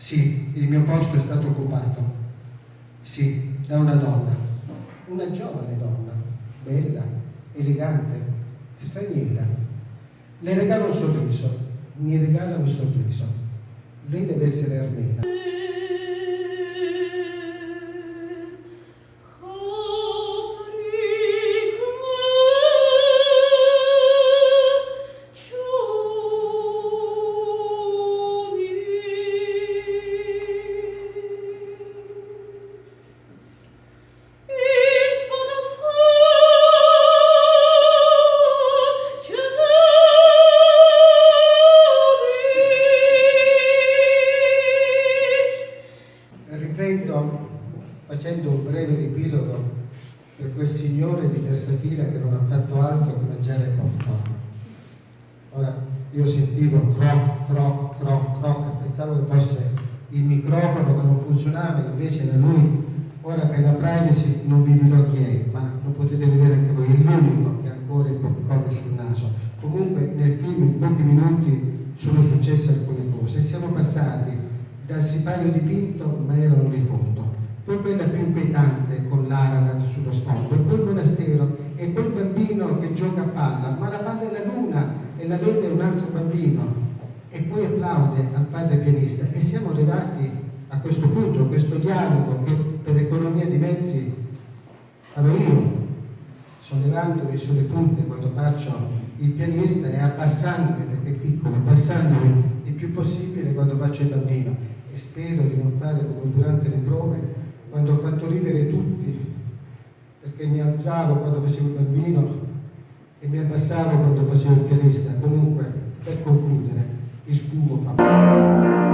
Sì, il mio posto è stato occupato. Sì, da una donna, una giovane donna, bella, elegante, straniera. Le regalo un sorriso, mi regala un sorriso. Lei deve essere armena. Facendo un breve riepilogo per quel signore di terza fila che non ha fatto altro che mangiare popcorn. Ora io sentivo croc, croc, croc, croc, e pensavo che fosse il microfono che non funzionava, invece era lui. Ora per la privacy non vi dirò chi è, ma lo potete vedere anche voi, è l'unico che ha ancora il popcorn sul naso. Comunque nel film in pochi minuti sono successe alcune cose e siamo passati dal sipario dipinto, ma erano le foto, poi quella più inquietante con l'Ararat sullo sfondo, e poi il monastero, e poi il bambino che gioca a palla, ma la palla è la luna e la vede un altro bambino, e poi applaude al padre pianista. E siamo arrivati a questo punto, a questo dialogo che per economia di mezzi farò io, sollevandomi sulle punte quando faccio il pianista e abbassandomi, perché è piccolo, abbassandomi il più possibile quando faccio il bambino, e spero di non fare come durante le prove, quando ho fatto ridere tutti, perché mi alzavo quando facevo il bambino e mi abbassavo quando facevo il pianista. Comunque, per concludere, il fumo fa male.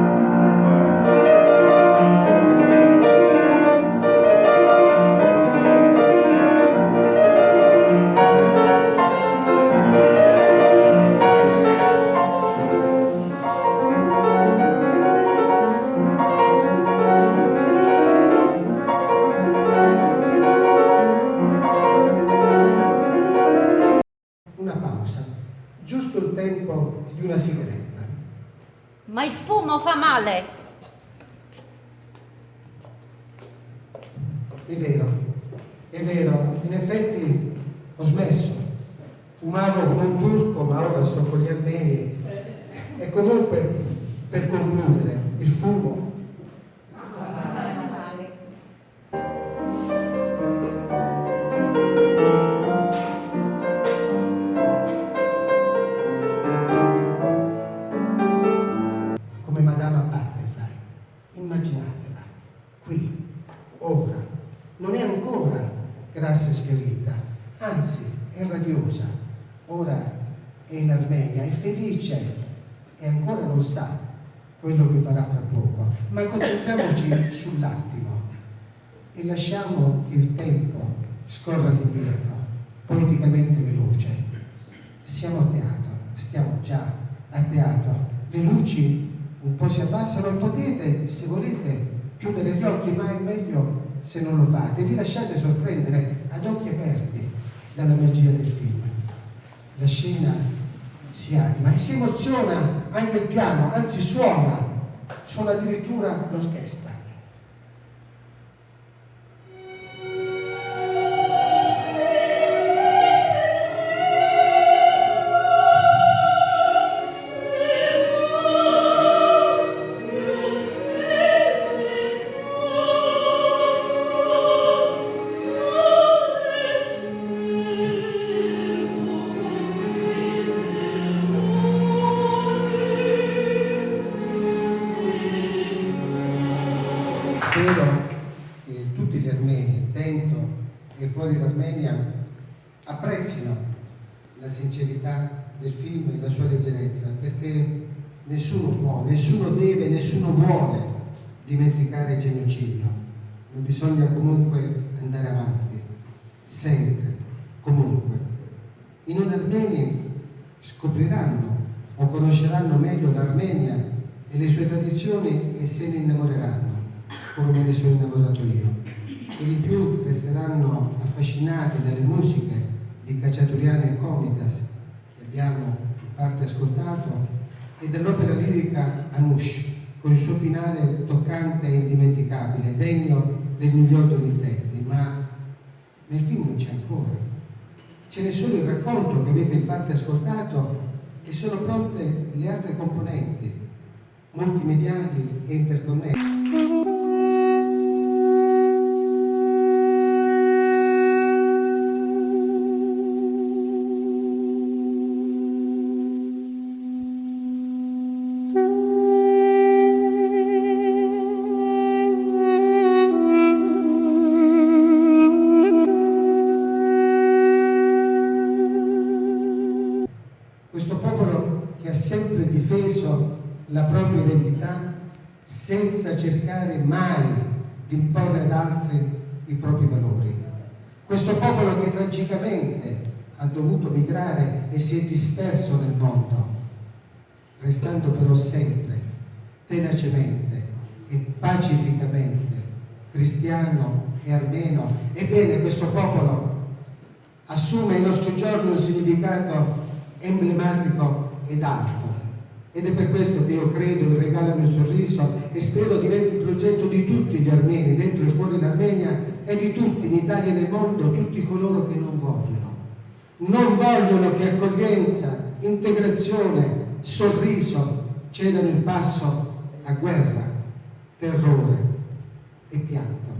Giusto il tempo di una sigaretta. Ma il fumo fa male. È vero, in effetti ho smesso. Fumavo con un turco, ma ora sto con gli armeni. E comunque, per concludere, il fumo immaginatela, qui, ora, non è ancora grassa e sfiorita, anzi è radiosa, ora è in Armenia, è felice e ancora non sa quello che farà fra poco, ma concentriamoci sull'attimo e lasciamo che il tempo scorra all'indietro, poeticamente veloce. Siamo a teatro, stiamo già a teatro, le luci un po' si abbassano e potete, se volete, chiudere gli occhi, ma è meglio se non lo fate. Vi lasciate sorprendere ad occhi aperti dalla magia del film. La scena si anima e si emoziona anche il piano, anzi suona addirittura l'orchestra. Spero che tutti gli armeni, dentro e fuori l'Armenia, apprezzino la sincerità del film e la sua leggerezza, perché nessuno può, nessuno deve, nessuno vuole dimenticare il genocidio, ma bisogna comunque andare avanti, sempre, comunque. I non armeni scopriranno o conosceranno meglio l'Armenia e le sue tradizioni e se ne innamoreranno, come me ne sono innamorato io, e di più resteranno affascinati dalle musiche di Khachaturian e Komitas, che abbiamo in parte ascoltato, e dall'opera lirica Anush, con il suo finale toccante e indimenticabile, degno del miglior Donizetti, ma nel film non c'è ancora. Ce n'è solo il racconto che avete in parte ascoltato e sono pronte le altre componenti, multimediali e interconnesse. Questo popolo che ha sempre difeso la propria identità senza cercare mai di imporre ad altri i propri valori. Questo popolo che tragicamente ha dovuto migrare e si è disperso nel mondo, restando però sempre, tenacemente e pacificamente cristiano e armeno. Ebbene, questo popolo assume ai nostri giorni un significato emblematico ed alto, ed è per questo che io credo in Regalami un sorriso e spero diventi il progetto di tutti gli armeni dentro e fuori l'Armenia e di tutti in Italia e nel mondo, tutti coloro che non vogliono che accoglienza, integrazione, sorriso cedano il passo a guerra, terrore e pianto.